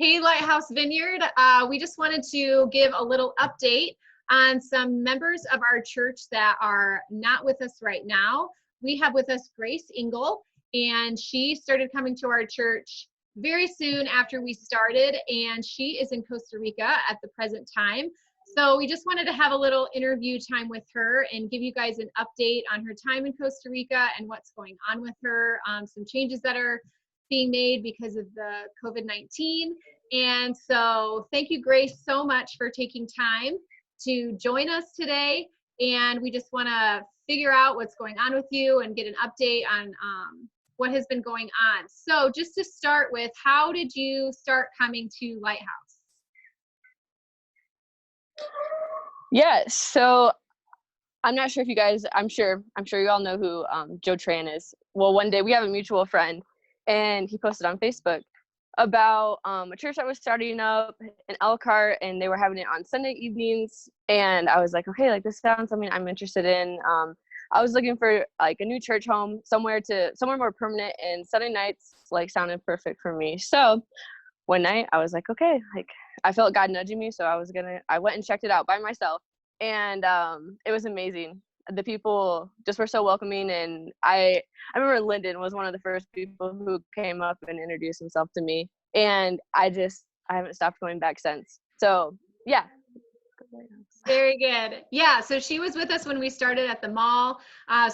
Hey, Lighthouse Vineyard. We just wanted to give a little update on some members of our church that are not with us right now. We have with us Grace Ingle, and she started coming to our church very soon after we started, and she is in Costa Rica at the present time. So we just wanted to have a little interview time with her and give you guys an update on her time in Costa Rica and what's going on with her, some changes that are being made because of the COVID-19. And so thank you, Grace, so much for taking time to join us today. And we just want to figure out what's going on with you and get an update on what has been going on. So just to start with, how did you start coming to Lighthouse? Yeah, so I'm not sure if you guys, I'm sure you all know who Joe Tran is. Well, one day we have a mutual friend, and he posted on Facebook about a church that was starting up in Elkhart, and they were having it on Sunday evenings. And I was like, okay, like this sounds something I'm interested in. I was looking for like a new church home, somewhere more permanent, and Sunday nights like sounded perfect for me. So one night I was like, okay, like I felt God nudging me, so I went and checked it out by myself, and it was amazing. The people just were so welcoming, and I remember Lyndon was one of the first people who came up and introduced himself to me, and I haven't stopped going back since. So yeah. Very good. Yeah, so she was with us when we started at the mall.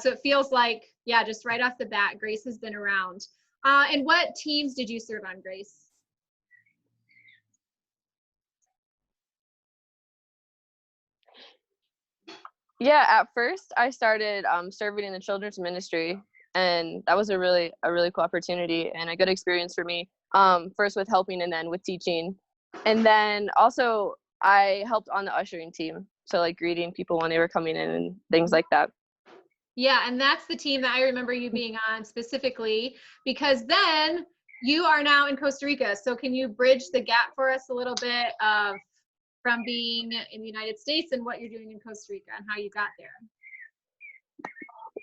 So it feels like, yeah, just right off the bat, Grace has been around. And what teams did you serve on, Grace? Yeah, at first I started serving in the children's ministry, and that was a really cool opportunity and a good experience for me. First with helping and then with teaching. And then also I helped on the ushering team, so like greeting people when they were coming in and things like that. Yeah, and that's the team that I remember you being on specifically, because then you are now in Costa Rica. So can you bridge the gap for us a little bit of from being in the United States and what you're doing in Costa Rica and how you got there?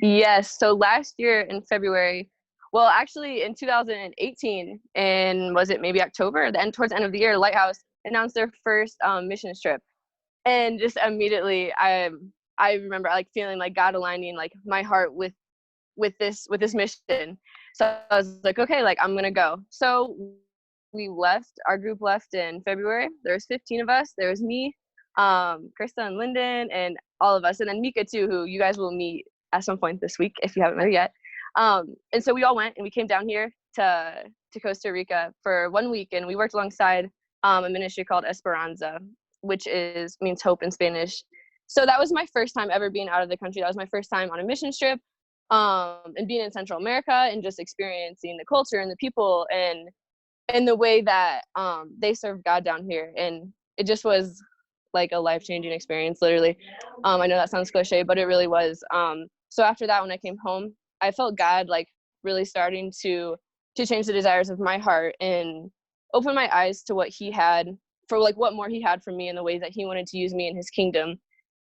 Yes, so last year in February, well, actually in 2018, and was it maybe October, towards the end of the year, Lighthouse announced their first missions trip. And just immediately I remember like feeling like God aligning like my heart with this mission. So I was like, okay, like I'm gonna go. So our group left in February. There was 15 of us. There was me, Krista and Lyndon, and all of us, and then Mika too, who you guys will meet at some point this week if you haven't met her yet. And so we all went and we came down here to Costa Rica for 1 week, and we worked alongside a ministry called Esperanza, which means hope in Spanish. So that was my first time ever being out of the country. That was my first time on a mission trip, and being in Central America and just experiencing the culture and the people and the way that they serve God down here. And it just was like a life-changing experience, literally. I know that sounds cliche, but it really was. So after that, when I came home, I felt God like really starting to change the desires of my heart and open my eyes to what he had for like what more he had for me in the ways that he wanted to use me in his kingdom.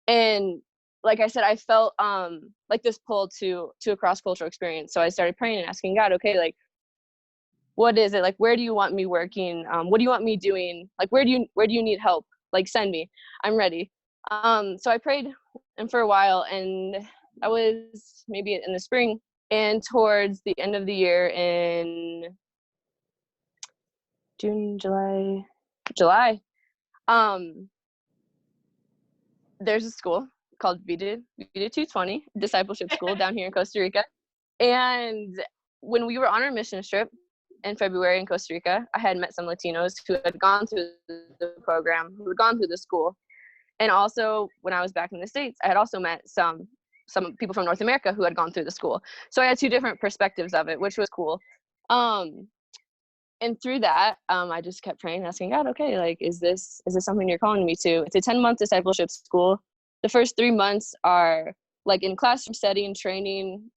And like I said, I felt like this pull to a cross-cultural experience. So I started praying and asking God, okay, like what is it? Like, where do you want me working? What do you want me doing? Like, where do you need help? Like, send me. I'm ready. So I prayed and for a while, and that was maybe in the spring, and towards the end of the year in June, July, there's a school called Vida 220 discipleship school down here in Costa Rica. And when we were on our mission trip in February in Costa Rica, I had met some Latinos who had gone through the program, who had gone through the school. And also when I was back in the States, I had also met some people from North America who had gone through the school. So I had two different perspectives of it, which was cool. And through that, I just kept praying, asking God, okay, like, is this something you're calling me to? It's a 10-month discipleship school. The first 3 months are like in classroom setting, training.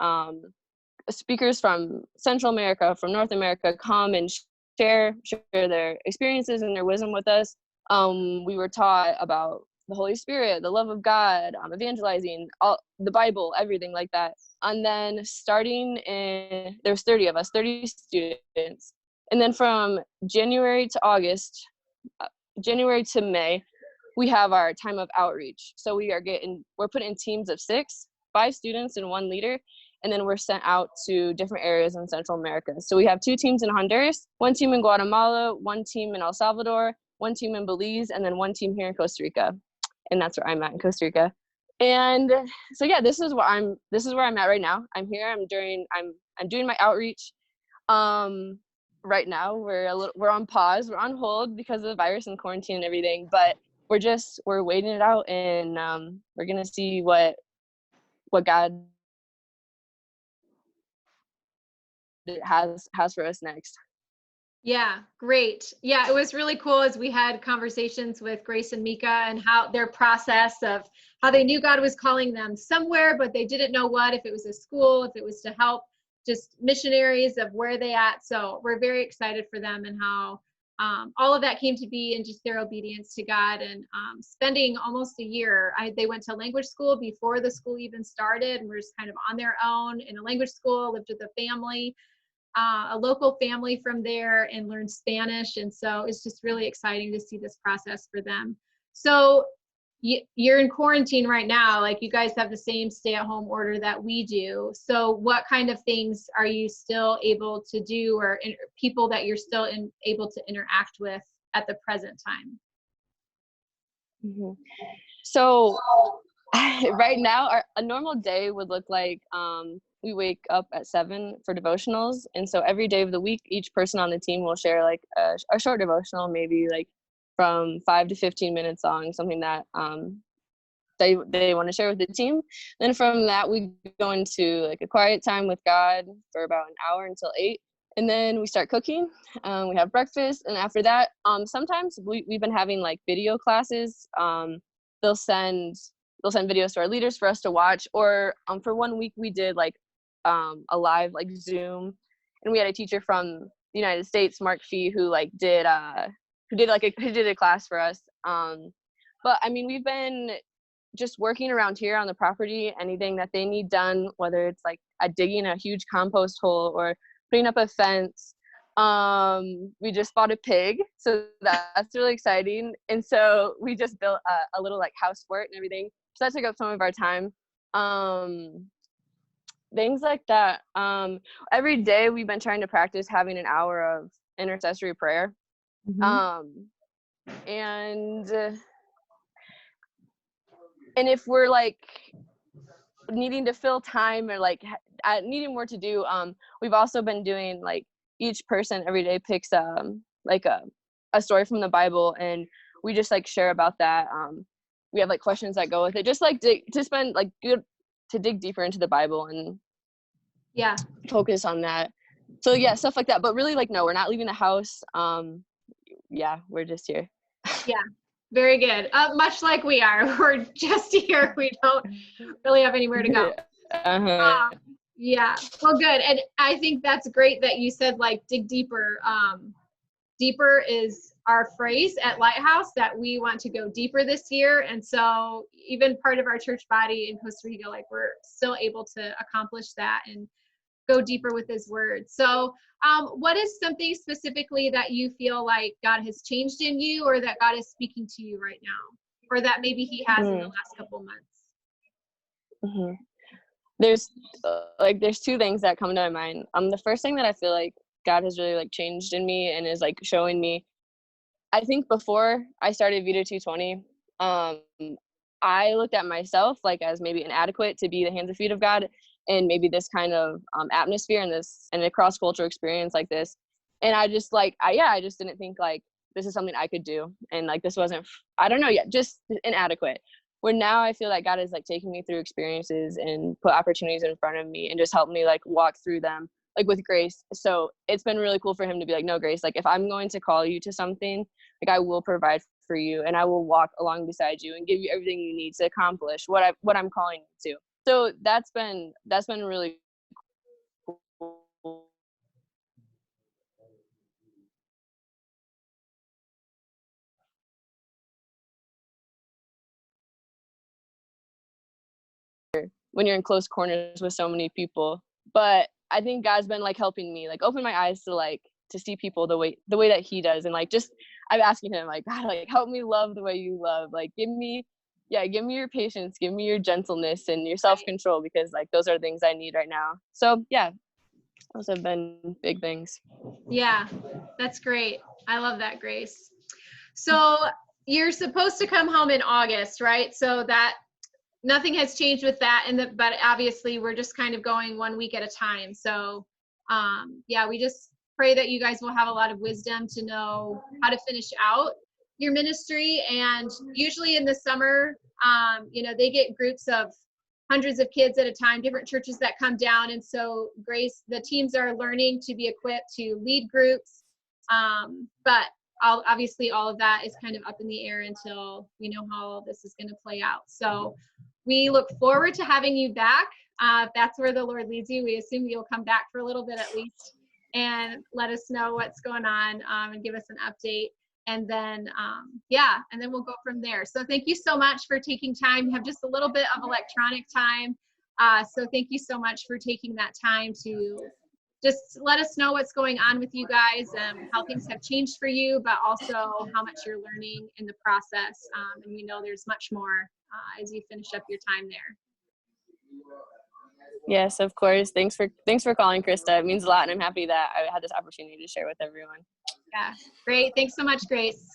Speakers from Central America, from North America come and share their experiences and their wisdom with us. We were taught about the Holy Spirit, the love of God, evangelizing, all the Bible, everything like that. And then there's 30 of us, 30 students. And then from January to May, we have our time of outreach. So we're put in teams of 6, 5 students and 1 leader, and then we're sent out to different areas in Central America. So we have 2 teams in Honduras, 1 team in Guatemala, 1 team in El Salvador, 1 team in Belize, and then 1 team here in Costa Rica. And that's where I'm at in Costa Rica. And so yeah, this is where I'm at right now. I'm here. I'm doing my outreach. Right now we're on pause. We're on hold because of the virus and quarantine and everything. But we're waiting it out, and we're gonna see what God has for us next. Yeah, great. Yeah, it was really cool as we had conversations with Grace and Mika and how their process of how they knew God was calling them somewhere, but they didn't know what, if it was a school, if it was to help just missionaries of where they at. So we're very excited for them and how all of that came to be and just their obedience to God and spending almost a year. They went to language school before the school even started and were just kind of on their own in a language school, lived with a family. A local family from there and learned Spanish. And so it's just really exciting to see this process for them. So you're in quarantine right now, like you guys have the same stay-at-home order that we do. So what kind of things are you still able to do, or people that you're still able to interact with at the present time? Mm-hmm. So right now, a normal day would look like we wake up at 7 for devotionals, and so every day of the week, each person on the team will share like a short devotional, maybe like from 5 to 15 minutes long, something that they want to share with the team. Then from that, we go into like a quiet time with God for about an hour until 8. And then we start cooking. We have breakfast, and after that, sometimes we've been having like video classes. They'll send videos to our leaders for us to watch. Or for 1 week, we did like a live like Zoom, and we had a teacher from the United States, Mark Fee, who did a class for us. But I mean, we've been just working around here on the property, anything that they need done, whether it's like digging a huge compost hole or putting up a fence. We just bought a pig, so that's really exciting. And so we just built a little like house fort and everything. So that took up some of our time. Things like that. Every day we've been trying to practice having an hour of intercessory prayer. Mm-hmm. And if we're like needing to fill time or like needing more to do, we've also been doing like each person every day picks like a story from the Bible, and we just like share about that. We have like questions that go with it, just like to dig deeper into the Bible and focus on that. So yeah, stuff like that. But really, like, no, we're not leaving the house. Yeah, we're just here. Yeah. Very good. Much like we are. We're just here. We don't really have anywhere to go. Yeah. Well, good. And I think that's great that you said like dig deeper. Deeper is our phrase at Lighthouse, that we want to go deeper this year. And so even part of our church body in Costa Rica, like we're still able to accomplish that and go deeper with his word. So what is something specifically that you feel like God has changed in you, or that God is speaking to you right now, or that maybe he has in the last couple months? Mm-hmm. There's 2 things that come to my mind. The first thing that I feel like God has really like changed in me and is like showing me, I think before I started Vita 220, I looked at myself like as maybe inadequate to be the hands and feet of God in maybe this kind of atmosphere and a cross-cultural experience like this. And I just I just didn't think like this is something I could do, and like this wasn't, I don't know yet, just inadequate. Where now I feel like God is like taking me through experiences and put opportunities in front of me and just help me like walk through them, like with Grace. So it's been really cool for him to be like, no, Grace, like if I'm going to call you to something, like I will provide for you, and I will walk along beside you and give you everything you need to accomplish what I'm calling you to. So that's been really cool. When you're in close corners with so many people. But I think God's been like helping me like open my eyes to like to see people the way that he does. And like, just, I'm asking him like, God, like, help me love the way you love. Like, give me your patience, give me your gentleness and your self-control, because like those are things I need right now. So yeah, those have been big things. Yeah, that's great. I love that, Grace. So you're supposed to come home in August, right? So that nothing has changed with that, but obviously we're just kind of going 1 week at a time. So yeah, we just pray that you guys will have a lot of wisdom to know how to finish out your ministry. And usually in the summer, they get groups of hundreds of kids at a time, different churches that come down. And so Grace, the teams are learning to be equipped to lead groups. But obviously all of that is kind of up in the air until we know how all this is going to play out. So we look forward to having you back. If that's where the Lord leads you, we assume you'll come back for a little bit at least and let us know what's going on, and give us an update. And then, and then we'll go from there. So thank you so much for taking time. We have just a little bit of electronic time. So thank you so much for taking that time to just let us know what's going on with you guys, how things have changed for you, but also how much you're learning in the process. And we know there's much more as you finish up your time there. Yes, of course. Thanks for calling, Krista. It means a lot, and I'm happy that I had this opportunity to share with everyone. Yeah, great. Thanks so much, Grace.